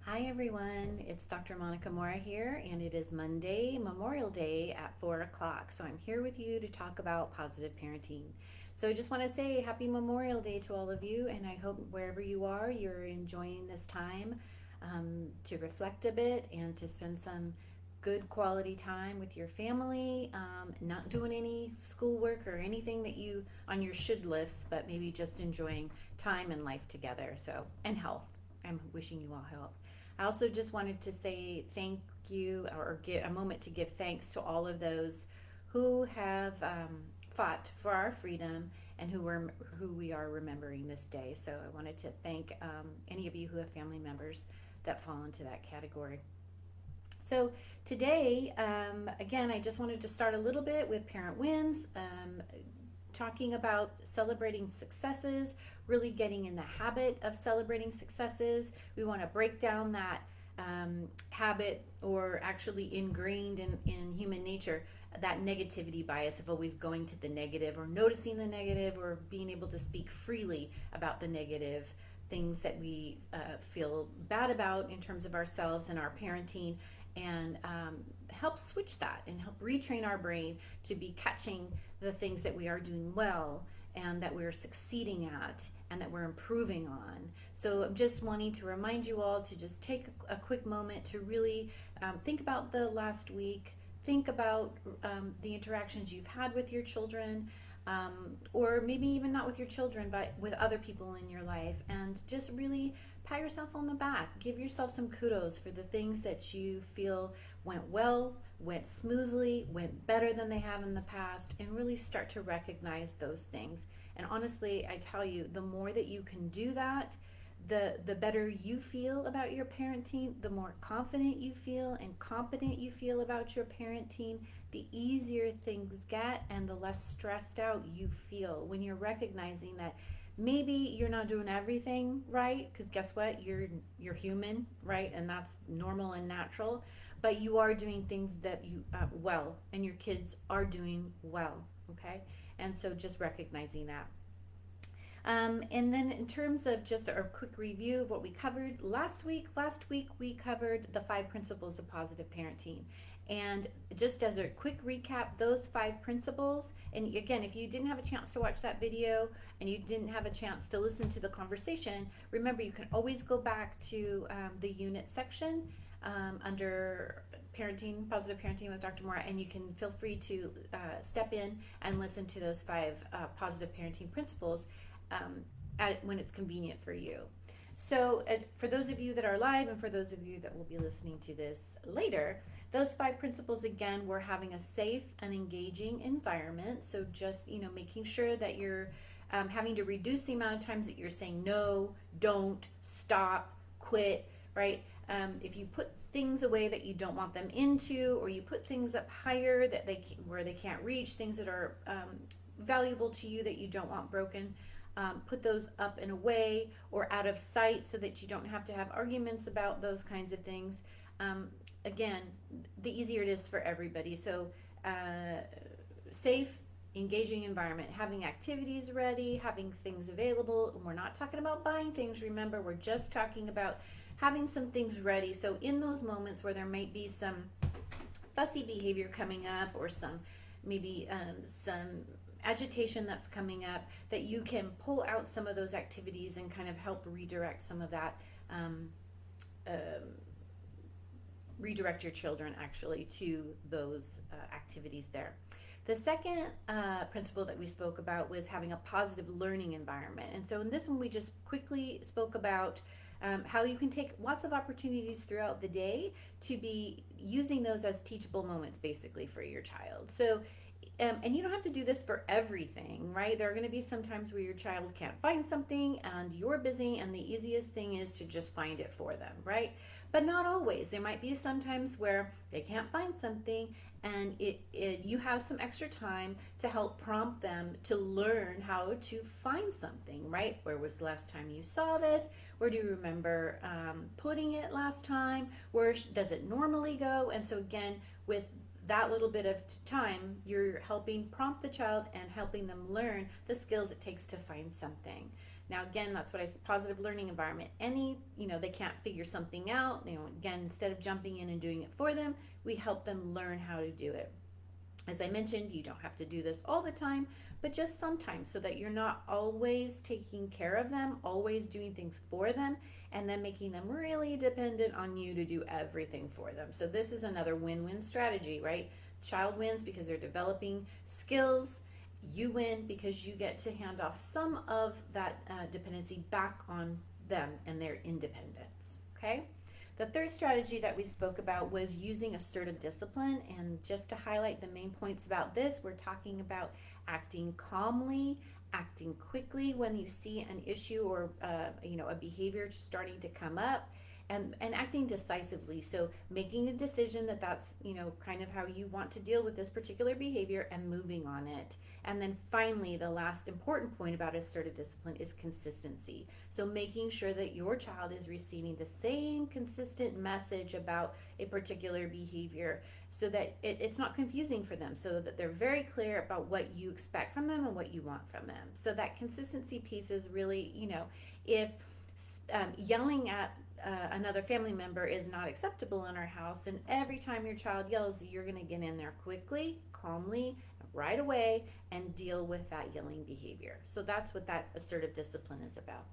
Hi everyone, it's Dr. Monica Mora here, and it is Monday, Memorial Day at 4 o'clock. So I'm here with you to talk about positive parenting. So I just want to say happy Memorial Day to all of you, and I hope wherever you are, you're enjoying this time to reflect a bit and to spend some good quality time with your family, not doing any schoolwork or anything that you on your should lists, but maybe just enjoying time and life together. So, and health. I'm wishing you all health. I also just wanted to say thank you or give a moment to give thanks to all of those who have fought for our freedom and who we are remembering this day. So I wanted to thank any of you who have family members that fall into that category. So today, again, I just wanted to start a little bit with parent wins, talking about celebrating successes, really getting in the habit of celebrating successes. We want to break down that habit, or actually ingrained in human nature, that negativity bias of always going to the negative or noticing the negative or being able to speak freely about the negative things that we feel bad about in terms of ourselves and our parenting, and help switch that and help retrain our brain to be catching the things that we are doing well and that we're succeeding at and that we're improving on. So I'm just wanting to remind you all to just take a quick moment to really think about the last week, think about the interactions you've had with your children, or maybe even not with your children, but with other people in your life, and just really pat yourself on the back. Give yourself some kudos for the things that you feel went well, went smoothly, went better than they have in the past, and really start to recognize those things. And honestly, I tell you, the more that you can do that, the better you feel about your parenting, the more confident you feel and competent you feel about your parenting, the easier things get and the less stressed out you feel when you're recognizing that maybe you're not doing everything right, because guess what, you're human, right? And that's normal and natural, but you are doing things that you well, and your kids are doing well. Okay, and so just recognizing that. And then in terms of just a quick review of what we covered last week we covered the 5 principles of positive parenting. And just as a quick recap, those 5 principles, and again, if you didn't have a chance to watch that video and you didn't have a chance to listen to the conversation, remember you can always go back to the unit section under parenting, positive parenting with Dr. Mora, and you can feel free to step in and listen to those 5 positive parenting principles when it's convenient for you. So for those of you that are live and for those of you that will be listening to this later, those 5 principles, again, we're having a safe and engaging environment. So just, making sure that you're having to reduce the amount of times that you're saying no, don't, stop, quit, right? If you put things away that you don't want them into, or you put things up higher that where they can't reach, things that are valuable to you that you don't want broken, put those up and away or out of sight so that you don't have to have arguments about those kinds of things. Again, the easier it is for everybody. So safe, engaging environment, having activities ready, having things available. And we're not talking about buying things, remember, we're just talking about having some things ready. So in those moments where there might be some fussy behavior coming up, or maybe some agitation that's coming up, that you can pull out some of those activities and kind of help redirect some of that, redirect your children actually to those activities there. The second principle that we spoke about was having a positive learning environment. And so in this one, we just quickly spoke about how you can take lots of opportunities throughout the day to be using those as teachable moments basically for your child. So and you don't have to do this for everything, right? There are going to be some times where your child can't find something and you're busy, and the easiest thing is to just find it for them, right? But not always. There might be some times where they can't find something, and you have some extra time to help prompt them to learn how to find something, right? Where was the last time you saw this? Where do you remember putting it last time? Where does it normally go? And so again, with that little bit of time, you're helping prompt the child and helping them learn the skills it takes to find something. Now, again, that's what I said, positive learning environment. They can't figure something out. Again, instead of jumping in and doing it for them, we help them learn how to do it. As I mentioned, you don't have to do this all the time, but just sometimes, so that you're not always taking care of them, always doing things for them, and then making them really dependent on you to do everything for them. So this is another win-win strategy, right? Child wins because they're developing skills. You win because you get to hand off some of that dependency back on them and their independence, okay? The third strategy that we spoke about was using assertive discipline. And just to highlight the main points about this, we're talking about acting calmly, acting quickly when you see an issue or a behavior starting to come up, and acting decisively. So making a decision that that's kind of how you want to deal with this particular behavior and moving on it. And then finally, the last important point about assertive discipline is consistency. So making sure that your child is receiving the same consistent message about a particular behavior, so that it's not confusing for them, so that they're very clear about what you expect from them and what you want from them. So that consistency piece is really, if yelling at another family member is not acceptable in our house, and every time your child yells, you're going to get in there quickly, calmly, right away, and deal with that yelling behavior. So that's what that assertive discipline is about.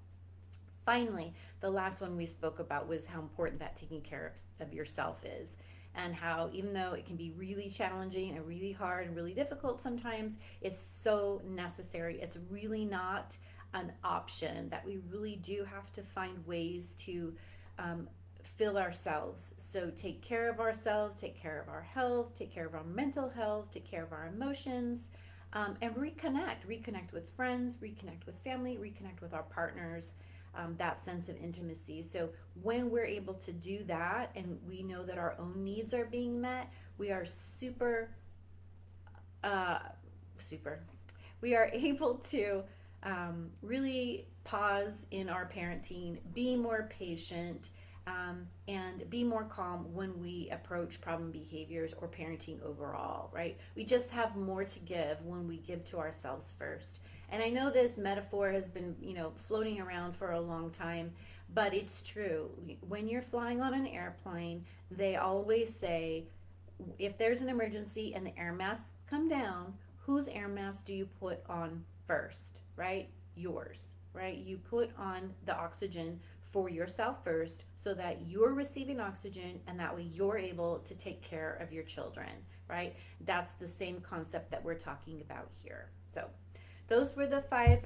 Finally, the last one we spoke about was how important that taking care of yourself is, and how even though it can be really challenging and really hard and really difficult sometimes, it's so necessary. It's really not an option, that we really do have to find ways to fill ourselves. So take care of ourselves, take care of our health, take care of our mental health, take care of our emotions, and reconnect with friends, reconnect with family, reconnect with our partners, that sense of intimacy. So when we're able to do that and we know that our own needs are being met, we are we are able to really pause in our parenting, be more patient, and be more calm when we approach problem behaviors or parenting overall, right? We just have more to give when we give to ourselves first. And I know this metaphor has been, floating around for a long time, but it's true. When you're flying on an airplane, they always say, if there's an emergency and the air masks come down, whose air mask do you put on first, right? Yours, right? You put on the oxygen for yourself first, so that you're receiving oxygen, and that way you're able to take care of your children, right? That's the same concept that we're talking about here. So those were the 5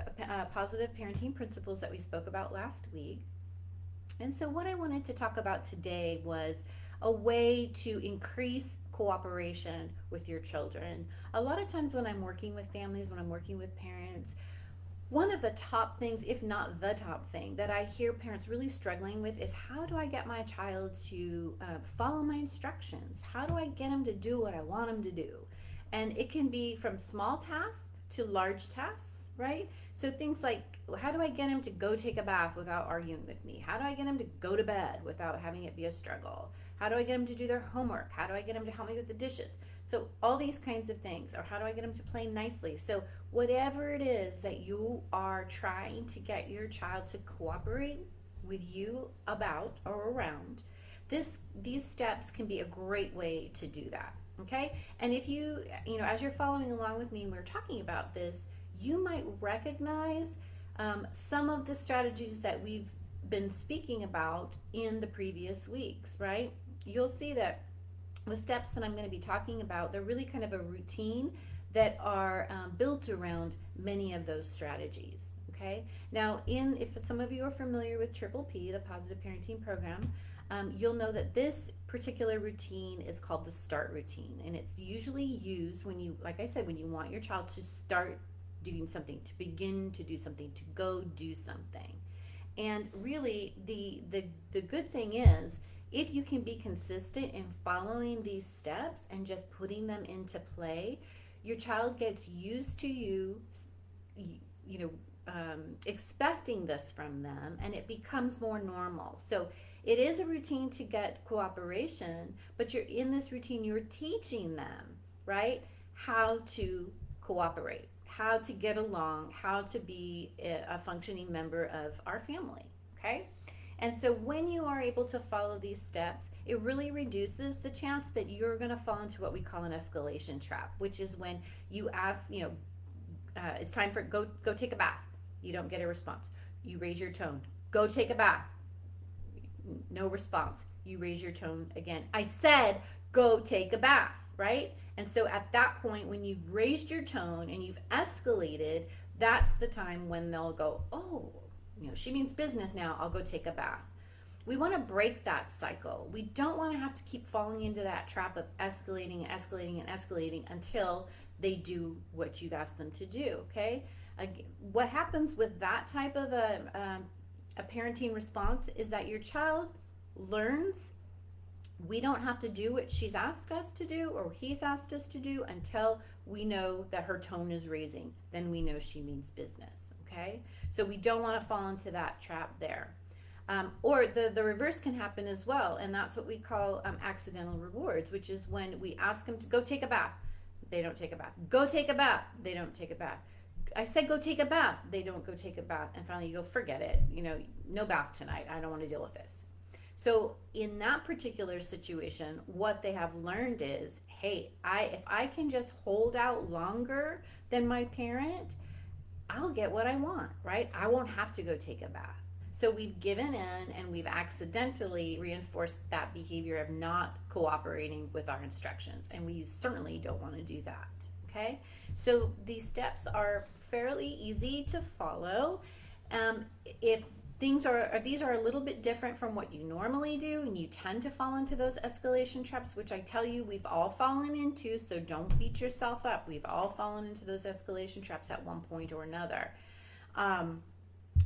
positive parenting principles that we spoke about last week. And so what I wanted to talk about today was a way to increase cooperation with your children. A lot of times when I'm working with families, when I'm working with parents, one of the top things, if not the top thing, that I hear parents really struggling with is, how do I get my child to follow my instructions? How do I get them to do what I want them to do? And it can be from small tasks to large tasks, right? So things like, how do I get him to go take a bath without arguing with me? How do I get him to go to bed without having it be a struggle? How do I get him to do their homework? How do I get him to help me with the dishes? So all these kinds of things. Or how do I get him to play nicely? So whatever it is that you are trying to get your child to cooperate with you about or around, these steps can be a great way to do that. Okay? And if you as you're following along with me and we're talking about this, you might recognize some of the strategies that we've been speaking about in the previous weeks, right? You'll see that the steps that I'm going to be talking about, they're really kind of a routine that are built around many of those strategies. Okay. Now, if some of you are familiar with Triple P, the Positive Parenting Program, you'll know that this particular routine is called the START routine, and it's usually used when you, like I said, when you want your child to start doing something, to begin to do something, to go do something. And really, the good thing is, if you can be consistent in following these steps and just putting them into play, your child gets used to you expecting this from them, and it becomes more normal. So It is a routine to get cooperation, but you're in this routine, you're teaching them, right, how to cooperate, how to get along, how to be a functioning member of our family, okay? And so when you are able to follow these steps, it really reduces the chance that you're going to fall into what we call an escalation trap, which is when you ask, it's time for go take a bath. You don't get a response. You raise your tone. Go take a bath. No response. You raise your tone again. I said go take a bath, right? And so at that point, when you've raised your tone and you've escalated, that's the time when they'll go, oh, she means business now. I'll go take a bath. We want to break that cycle. We don't want to have to keep falling into that trap of escalating and escalating and escalating until they do what you've asked them to do, okay? What happens with that type of a parenting response is that your child learns we don't have to do what she's asked us to do or he's asked us to do until we know that her tone is raising. Then we know she means business, okay? So we don't want to fall into that trap there. Or the reverse can happen as well, and that's what we call accidental rewards, which is when we ask them to go take a bath. They don't take a bath. Go take a bath. They don't take a bath. I said go take a bath. They don't go take a bath. And finally you go, forget it. No bath tonight. I don't want to deal with this. So in that particular situation, what they have learned is, hey, if I can just hold out longer than my parent, I'll get what I want, right? I won't have to go take a bath. So we've given in and we've accidentally reinforced that behavior of not cooperating with our instructions. And we certainly don't want to do that, okay? So these steps are fairly easy to follow. If these are a little bit different from what you normally do, and you tend to fall into those escalation traps, which I tell you we've all fallen into, so don't beat yourself up. We've all fallen into those escalation traps at one point or another.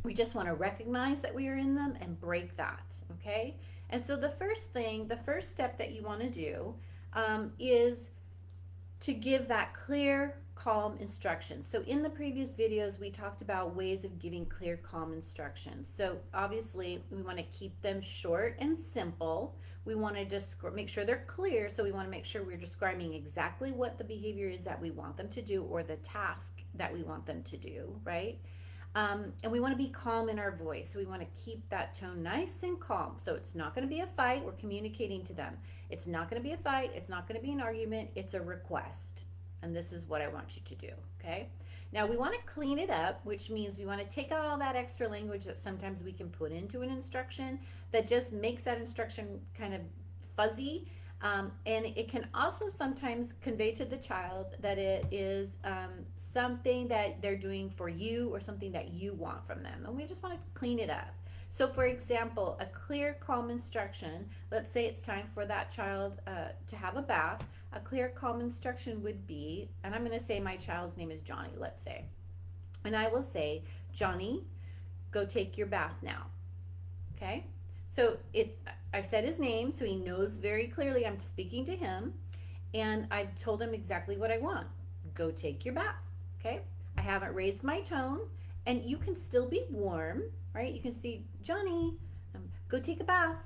We just want to recognize that we are in them and break that, okay? And so the first step that you want to do is to give that clear, calm instructions. So in the previous videos, we talked about ways of giving clear, calm instructions. So obviously, we want to keep them short and simple. We want to just make sure they're clear, so we want to make sure we're describing exactly what the behavior is that we want them to do or the task that we want them to do, right? And we want to be calm in our voice. So we want to keep that tone nice and calm. So it's not going to be a fight. We're communicating to them. It's not going to be a fight. It's not going to be an argument. It's a request. And this is what I want you to do, okay? Now we want to clean it up, which means we want to take out all that extra language that sometimes we can put into an instruction that just makes that instruction kind of fuzzy. And it can also sometimes convey to the child that it is something that they're doing for you or something that you want from them. And we just want to clean it up. So for example, a clear, calm instruction, let's say it's time for that child to have a bath. A clear, calm instruction would be, and I'm going to say my child's name is Johnny, let's say. And I will say, Johnny, go take your bath now. Okay? So I said his name, so he knows very clearly I'm speaking to him, and I've told him exactly what I want. Go take your bath, okay? I haven't raised my tone, and you can still be warm, right? You can see, Johnny, go take a bath,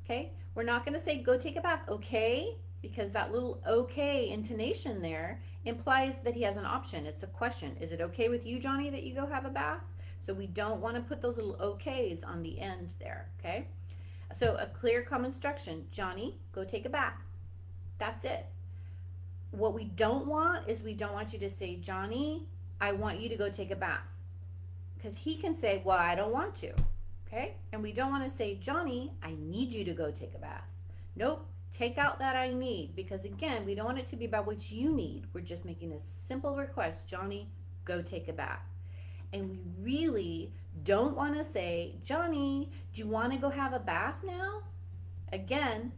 okay? We're not gonna say, go take a bath, okay? Because that little okay intonation there implies that he has an option. It's a question. Is it okay with you, Johnny, that you go have a bath? So we don't want to put those little okays on the end there, okay? So a clear, calm instruction, Johnny, go take a bath. That's it. What we don't want is we don't want you to say, Johnny, I want you to go take a bath. Because he can say, well, I don't want to, okay? And we don't want to say, Johnny, I need you to go take a bath. Nope, take out that I need, because again, we don't want it to be about what you need. We're just making a simple request, Johnny, go take a bath. And we really don't want to say, Johnny, do you want to go have a bath now? Again,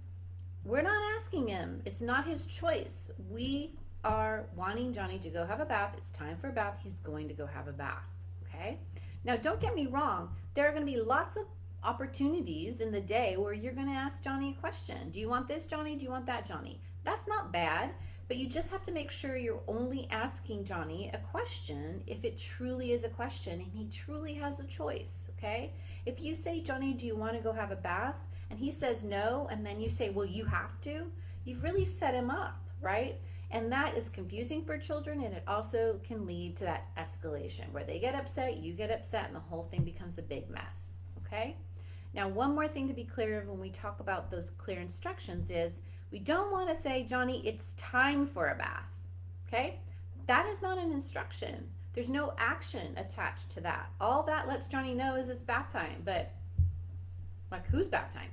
we're not asking him. It's not his choice. We are wanting Johnny to go have a bath. It's time for a bath. He's going to go have a bath, okay? Now, don't get me wrong. There are going to be lots of opportunities in the day where you're going to ask Johnny a question. Do you want this, Johnny? Do you want that, Johnny? That's not bad. But you just have to make sure you're only asking Johnny a question if it truly is a question and he truly has a choice, okay? If you say, Johnny, do you want to go have a bath? and he says no, and then you say, well, you have to, you've really set him up, right? And that is confusing for children, and it also can lead to that escalation where they get upset, you get upset, and the whole thing becomes a big mess, okay? Now, one more thing to be clear of when we talk about those clear instructions is we don't want to say, Johnny, it's time for a bath, okay? That is not an instruction. There's no action attached to that. All that lets Johnny know is it's bath time, but like, who's bath time?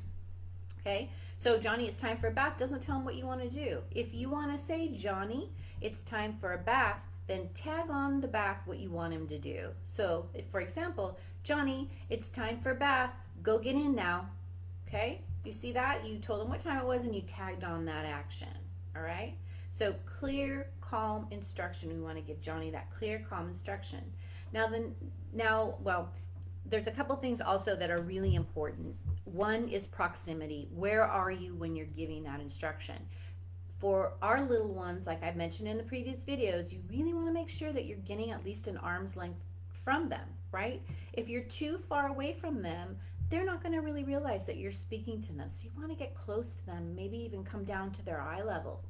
Okay, so Johnny, it's time for a bath doesn't tell him what you want to do. If you want to say, Johnny, it's time for a bath, then tag on the back what you want him to do. So, for example, Johnny, it's time for a bath, go get in now. Okay, you see that? You told him what time it was and you tagged on that action. All right, so clear, calm instruction. We want to give Johnny that clear, calm instruction. Well, there's a couple things also that are really important. One is proximity. Where are you when you're giving that instruction? For our little ones, like I mentioned in the previous videos, you really want to make sure that you're getting at least an arm's length from them, right? If you're too far away from them, they're not going to really realize that you're speaking to them. So you want to get close to them, maybe even come down to their eye level.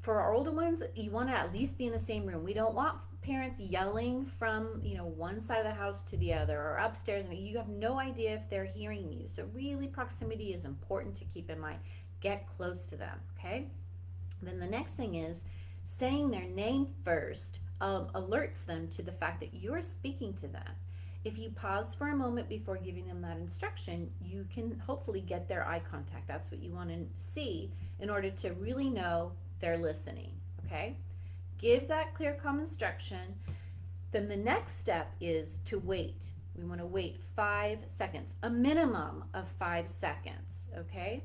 For our older ones, you want to at least be in the same room. We don't want parents yelling from one side of the house to the other or upstairs, and you have no idea if they're hearing you. So really, proximity is important to keep in mind. Get close to them, okay? Then the next thing is saying their name first alerts them to the fact that you're speaking to them. If you pause for a moment before giving them that instruction, you can hopefully get their eye contact. That's what you want to see in order to really know they're listening, okay? Give that clear, calm instruction. Then the next step is to wait. We want to wait 5 seconds, a minimum of 5 seconds, okay?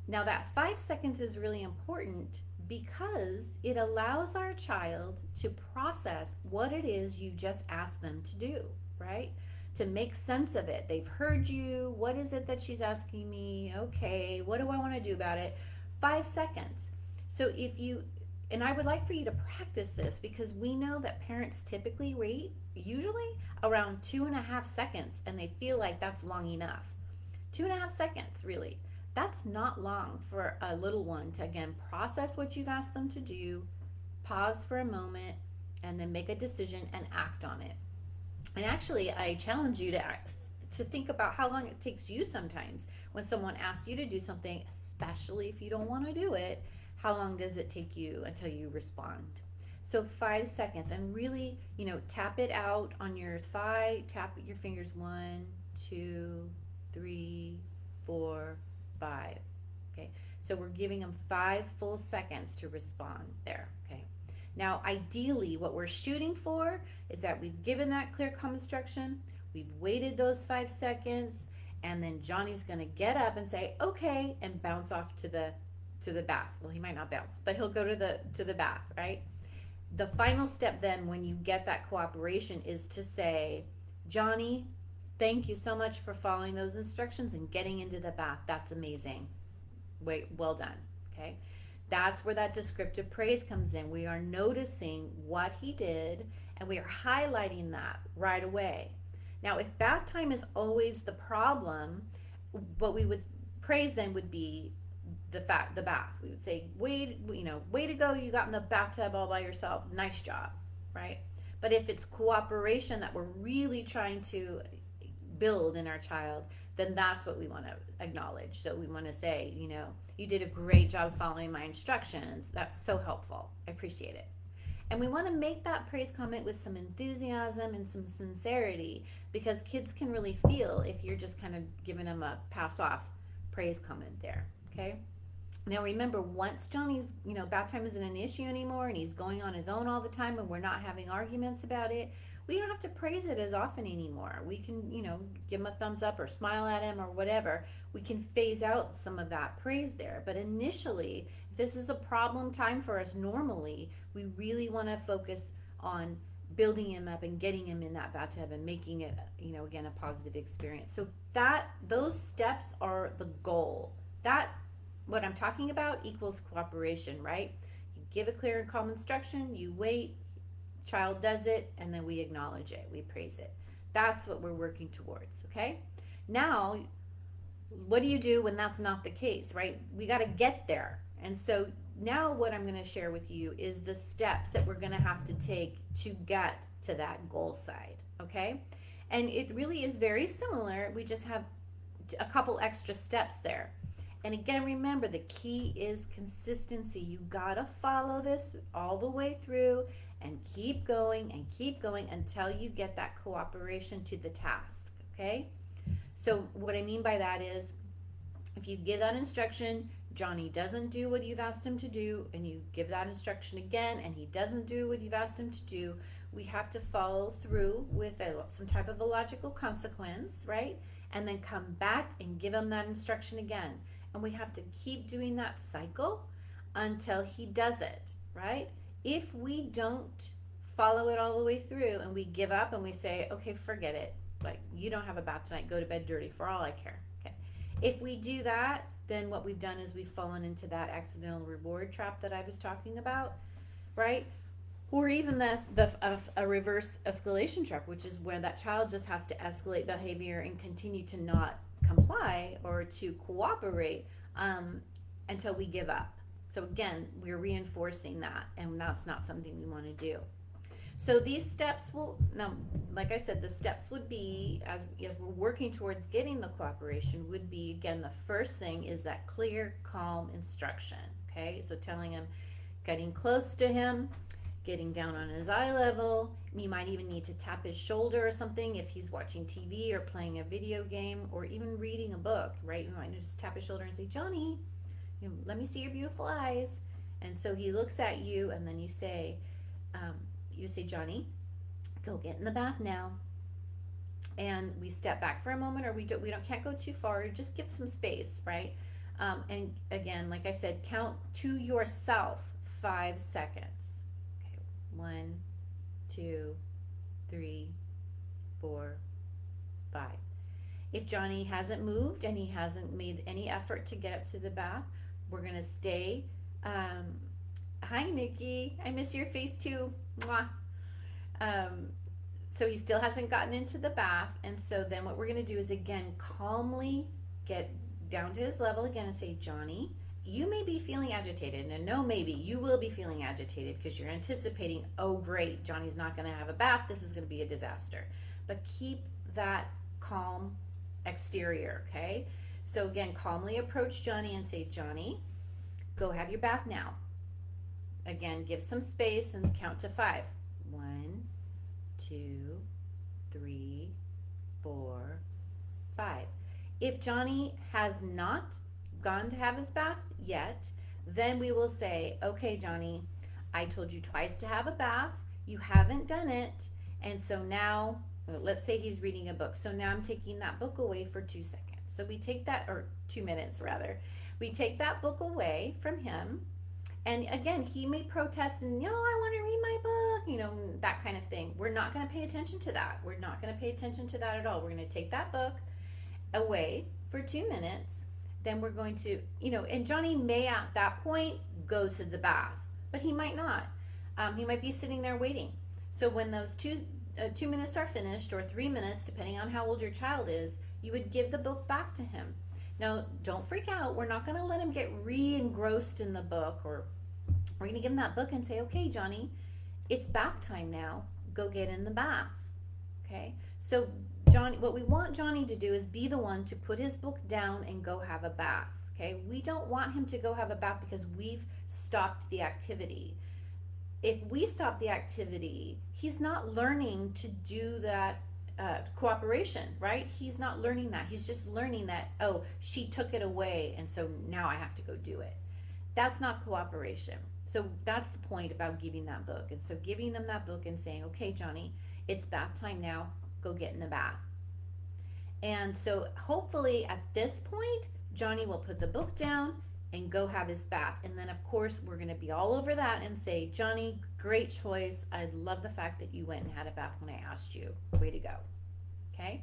Now that 5 seconds is really important because it allows our child to process what it is you just asked them to do, right? To make sense of it. They've heard you. What is it that she's asking me? Okay, what do I want to do about it? 5 seconds. So and I would like for you to practice this because we know that parents typically wait usually around 2.5 seconds and they feel like that's long enough. 2.5 seconds, really. That's not long for a little one to, again, process what you've asked them to do, pause for a moment, and then make a decision and act on it. And actually, I challenge you to think about how long it takes you sometimes when someone asks you to do something, especially if you don't want to do it. How long does it take you until you respond? So 5 seconds, and really, tap it out on your thigh, tap your fingers 1, 2, 3, 4, 5. Okay, so we're giving them 5 full seconds to respond there. Okay, now ideally what we're shooting for is that we've given that clear, calm instruction, we've waited those 5 seconds, and then Johnny's going to get up and say okay and bounce off to the bath. Well, he might not bounce, but he'll go to the bath, right? The final step then when you get that cooperation is to say, Johnny, thank you so much for following those instructions and getting into the bath. That's amazing. Wait, well done. Okay, that's where that descriptive praise comes in. We are noticing what he did and we are highlighting that right away. Now, if bath time is always the problem, what we would praise then would be the bath. We would say, way to go, you got in the bathtub all by yourself, nice job, right? But if it's cooperation that we're really trying to build in our child, then that's what we want to acknowledge. So we want to say, you did a great job following my instructions. That's so helpful. I appreciate it. And we want to make that praise comment with some enthusiasm and some sincerity, because kids can really feel if you're just kind of giving them a pass off praise comment there. Okay. Now remember, once Johnny's, bath time isn't an issue anymore and he's going on his own all the time and we're not having arguments about it, we don't have to praise it as often anymore. We can, give him a thumbs up or smile at him or whatever. We can phase out some of that praise there. But initially, if this is a problem time for us normally, we really want to focus on building him up and getting him in that bathtub and making it, again, a positive experience. So those steps are the goal. What I'm talking about equals cooperation, right? You give a clear and calm instruction, you wait, child does it, and then we acknowledge it, we praise it. That's what we're working towards, okay? Now, what do you do when that's not the case, right? We got to get there. And so now what I'm going to share with you is the steps that we're going to have to take to get to that goal side, okay? And it really is very similar. We just have a couple extra steps there. And again, remember the key is consistency. You got to follow this all the way through and keep going until you get that cooperation to the task, okay? So what I mean by that is if you give that instruction, Johnny doesn't do what you've asked him to do, and you give that instruction again and he doesn't do what you've asked him to do, we have to follow through with some type of a logical consequence, right? And then come back and give him that instruction again. And we have to keep doing that cycle until he does it, right? If we don't follow it all the way through and we give up and we say, okay, forget it, like, you don't have a bath tonight, go to bed dirty for all I care. Okay. If we do that, then what we've done is we've fallen into that accidental reward trap that I was talking about, right? Or even a reverse escalation trap, which is where that child just has to escalate behavior and continue to not comply or to cooperate until we give up. So again, we're reinforcing that, and that's not something we want to do. So these steps will, now, like I said, the steps would be, as we're working towards getting the cooperation, would be, again, the first thing is that clear, calm instruction, okay? So telling him, getting close to him, getting down on his eye level. You might even need to tap his shoulder or something if he's watching TV or playing a video game or even reading a book, right? You might just tap his shoulder and say, Johnny, let me see your beautiful eyes. And so he looks at you, and then you say, Johnny, go get in the bath now. And we step back for a moment, or we can't go too far. Just give some space, right? And again, like I said, count to yourself 5 seconds. Okay, 1, 2, 3, 4, 5. If Johnny hasn't moved and he hasn't made any effort to get up to the bath, we're gonna stay. Hi, Nikki. I miss your face too. Mwah. So he still hasn't gotten into the bath, and so then what we're going to do is again calmly get down to his level again and say, Johnny, you may be feeling agitated, and no, maybe you will be feeling agitated because you're anticipating, oh great, Johnny's not going to have a bath, this is going to be a disaster. But keep that calm exterior, okay? So again, calmly approach Johnny and say, Johnny, go have your bath now. Again, give some space and count to 5. 1, 2, 3, 4, 5. If Johnny has not gone to have his bath yet, then we will say, okay, Johnny, I told you twice to have a bath. You haven't done it. And so now, let's say he's reading a book. So now I'm taking that book away for 2 seconds. So we take that, or 2 minutes rather. We take that book away from him. And again, he may protest and, I want to read my book, that kind of thing. We're not going to pay attention to that. We're not going to pay attention to that at all. We're going to take that book away for 2 minutes. Then we're going to, and Johnny may at that point go to the bath, but he might not. He might be sitting there waiting. So when those 2 minutes are finished, or 3 minutes, depending on how old your child is, you would give the book back to him. Now, don't freak out. We're not going to let him get re-engrossed in the book, or we're going to give him that book and say, okay, Johnny, it's bath time now. Go get in the bath. Okay? So Johnny, what we want Johnny to do is be the one to put his book down and go have a bath. Okay? We don't want him to go have a bath because we've stopped the activity. If we stop the activity, he's not learning to do that cooperation, right? He's not learning that. He's just learning that, oh, she took it away, and so now I have to go do it. That's not cooperation. So that's the point about giving that book. And so giving them that book and saying, okay, Johnny, it's bath time now. Go get in the bath. And so hopefully at this point, Johnny will put the book down and go have his bath. And then, of course, we're going to be all over that and say, Johnny, great choice. I love the fact that you went and had a bath when I asked you. Way to go. Okay?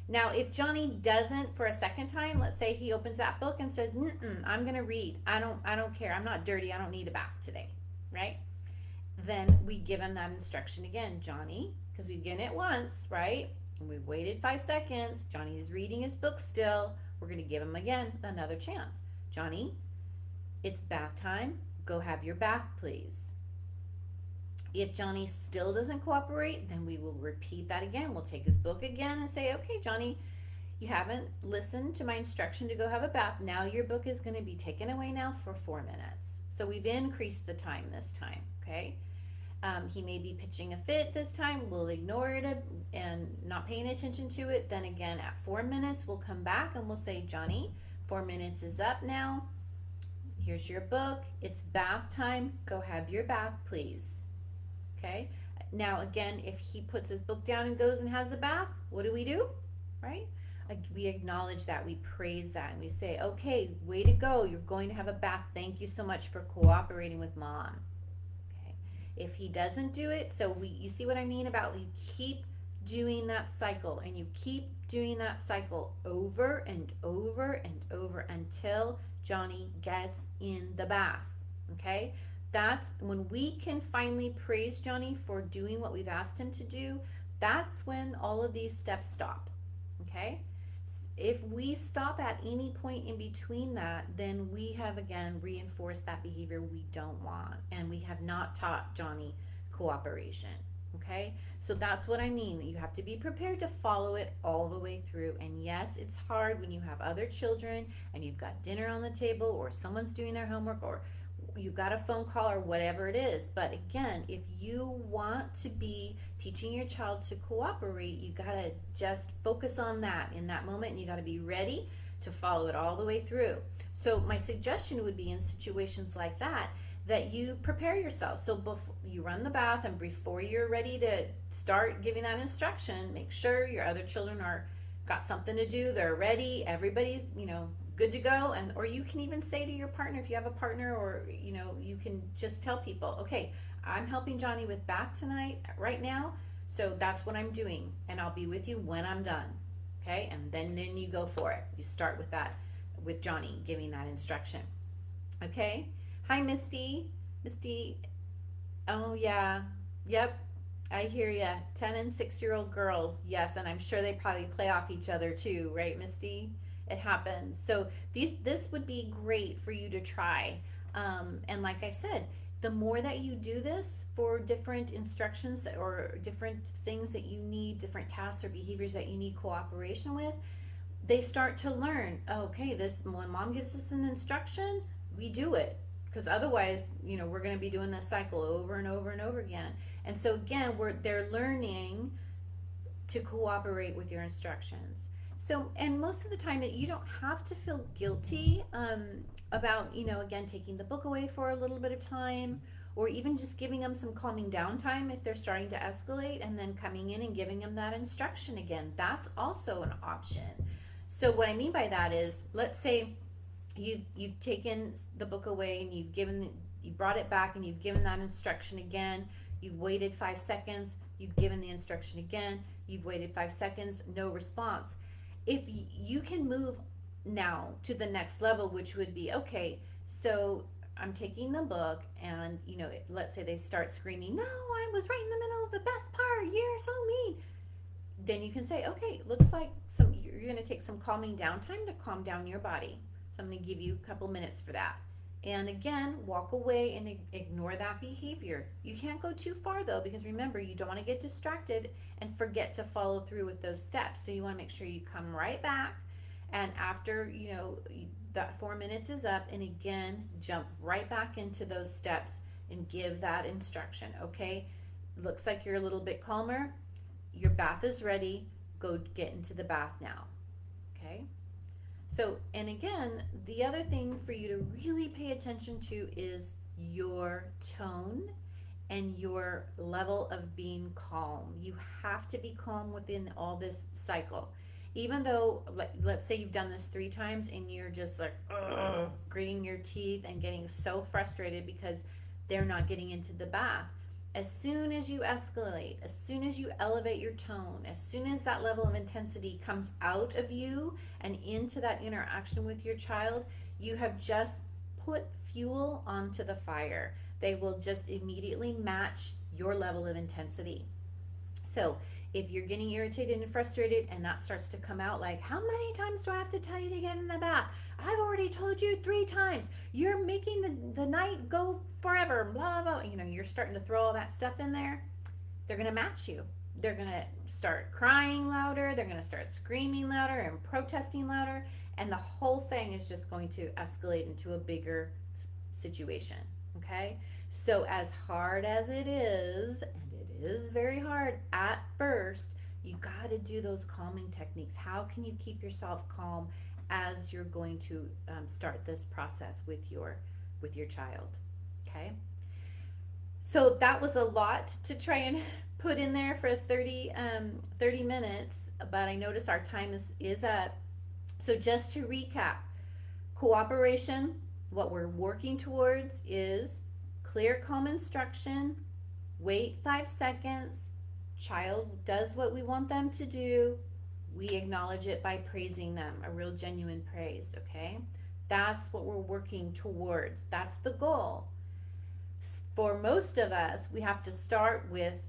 Now, if Johnny doesn't for a second time, let's say he opens that book and says, I'm going to read. I don't care. I'm not dirty. I don't need a bath today. Right? Then we give him that instruction again. Johnny, because we've given it once, right? And we've waited 5 seconds. Johnny's reading his book still. we're going to give him again another chance. Johnny, it's bath time. Go have your bath, please. If Johnny still doesn't cooperate, then we will repeat that again. We'll take his book again and say, okay, Johnny, you haven't listened to my instruction to go have a bath. Now your book is going to be taken away now for 4 minutes. So we've increased the time this time, okay? He may be pitching a fit this time. We'll ignore it and not paying attention to it. Then again, at 4 minutes, we'll come back and we'll say, Johnny, 4 minutes is up now. Here's your book. It's bath time. Go have your bath, please. Okay? Now, again, if he puts his book down and goes and has a bath, what do? Right? We acknowledge that. We praise that. And we say, okay, way to go. You're going to have a bath. Thank you so much for cooperating with mom. If he doesn't do it, so you see what I mean about you keep doing that cycle, and you keep doing that cycle over and over and over until Johnny gets in the bath, okay? That's when we can finally praise Johnny for doing what we've asked him to do. That's when all of these steps stop, okay? If we stop at any point in between that, then we have again reinforced that behavior we don't want, and we have not taught Johnny cooperation. Okay, so that's what I mean. You have to be prepared to follow it all the way through. And yes, it's hard when you have other children and you've got dinner on the table, or someone's doing their homework, or you've got a phone call, or whatever it is. But again, if you want to be teaching your child to cooperate, you got to just focus on that in that moment, and you got to be ready to follow it all the way through. So my suggestion would be in situations like that, that you prepare yourself. So before you run the bath, and before you're ready to start giving that instruction, make sure your other children are got something to do, they're ready, everybody's good to go. And or you can even say to your partner, if you have a partner, or you can just tell people, okay, I'm helping Johnny with bath tonight right now, so that's what I'm doing, and I'll be with you when I'm done. Okay, and then you go for it. You start with that, with Johnny giving that instruction. Okay. Hi, Misty. Oh yeah, yep, I hear ya. 10 and 6-year-old girls, yes, and I'm sure they probably play off each other too, right, Misty? It happens. So this would be great for you to try. And like I said, the more that you do this for different instructions or different things that you need, different tasks or behaviors that you need cooperation with, they start to learn, okay, when mom gives us an instruction, we do it. Because otherwise, we're going to be doing this cycle over and over and over again. And so again, they're learning to cooperate with your instructions. So, and most of the time, you don't have to feel guilty about, again, taking the book away for a little bit of time, or even just giving them some calming down time if they're starting to escalate, and then coming in and giving them that instruction again. That's also an option. So what I mean by that is, let's say you've taken the book away and you brought it back and you've given that instruction again. You've waited 5 seconds. You've given the instruction again. You've waited 5 seconds. No response. If you can move now to the next level, which would be, okay, so I'm taking the book, and let's say they start screaming, no, I was right in the middle of the best part, you're so mean. Then you can say, okay, looks like you're going to take some calming down time to calm down your body. So I'm going to give you a couple minutes for that. And again, walk away and ignore that behavior. You can't go too far though, because remember, you don't want to get distracted and forget to follow through with those steps. So you want to make sure you come right back, and after that 4 minutes is up, and again, jump right back into those steps and give that instruction. Okay, looks like you're a little bit calmer. Your bath is ready. Go get into the bath now. Okay. So, and again, the other thing for you to really pay attention to is your tone and your level of being calm. You have to be calm within all this cycle. Even though, let's say you've done this 3 times and you're just like gritting your teeth and getting so frustrated because they're not getting into the bath. As soon as you escalate, as soon as you elevate your tone, as soon as that level of intensity comes out of you and into that interaction with your child, you have just put fuel onto the fire. They will just immediately match your level of intensity. So if you're getting irritated and frustrated and that starts to come out like, how many times do I have to tell you to get in the bath? I've already told you 3 times. You're making the night go forever, blah, blah, blah. You're starting to throw all that stuff in there. They're going to match you. They're going to start crying louder. They're going to start screaming louder and protesting louder. And the whole thing is just going to escalate into a bigger situation. Okay? So, as hard as it is, and it is very hard at first, you got to do those calming techniques. How can you keep yourself calm as you're going to start this process with your child? Okay? So that was a lot to try and put in there for 30 minutes, but I noticed our time is up. So just to recap, cooperation, what we're working towards is clear, calm instruction, wait 5 seconds, child does what we want them to do, we acknowledge it by praising them, a real genuine praise, okay? That's what we're working towards. That's the goal. For most of us, we have to start with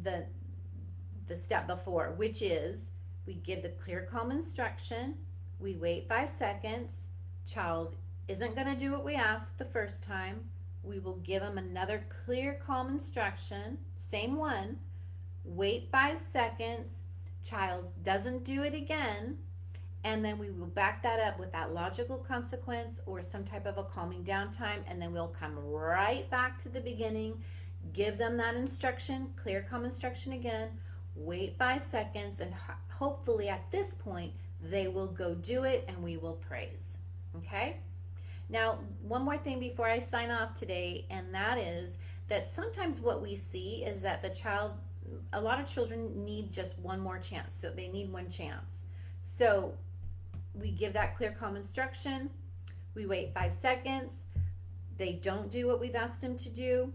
the step before, which is we give the clear, calm instruction, we wait 5 seconds, child isn't going to do what we asked the first time, we will give them another clear, calm instruction, same one, wait 5 seconds, child doesn't do it again, and then we will back that up with that logical consequence or some type of a calming down time, and then we'll come right back to the beginning, give them that instruction, clear, calm instruction again, wait 5 seconds, and hopefully at this point they will go do it and we will praise. Okay? Now, one more thing before I sign off today, and that is that sometimes what we see is that a lot of children need just one more chance. So they need one chance. So we give that clear, calm instruction. We wait 5 seconds. They don't do what we've asked them to do.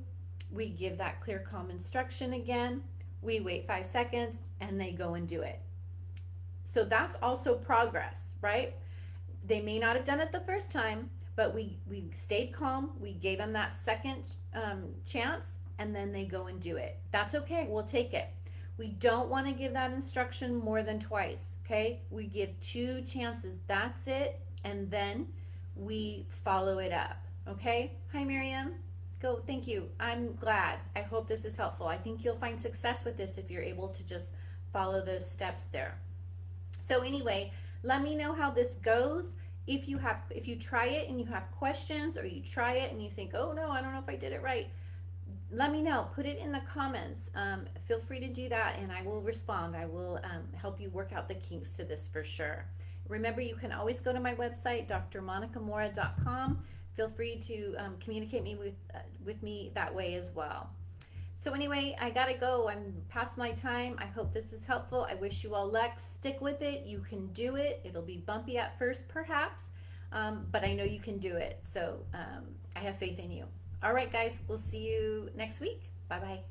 We give that clear, calm instruction again. We wait 5 seconds and they go and do it. So that's also progress, right? They may not have done it the first time, but we stayed calm. We gave them that second chance, and then they go and do it. That's okay. We'll take it. We don't want to give that instruction more than twice, okay? We give 2 chances. That's it. And then we follow it up, okay? Hi, Miriam. Go. Thank you. I'm glad. I hope this is helpful. I think you'll find success with this if you're able to just follow those steps there. So anyway, let me know how this goes. If you try it and you have questions, or you try it and you think, oh no, I don't know if I did it right, let me know. Put it in the comments. Feel free to do that and I will respond. I will help you work out the kinks to this for sure. Remember, you can always go to my website, drmonicamora.com. Feel free to communicate with me that way as well. So anyway, I gotta go. I'm past my time. I hope this is helpful. I wish you all luck. Stick with it. You can do it. It'll be bumpy at first, perhaps, but I know you can do it. So I have faith in you. All right, guys, we'll see you next week. Bye-bye.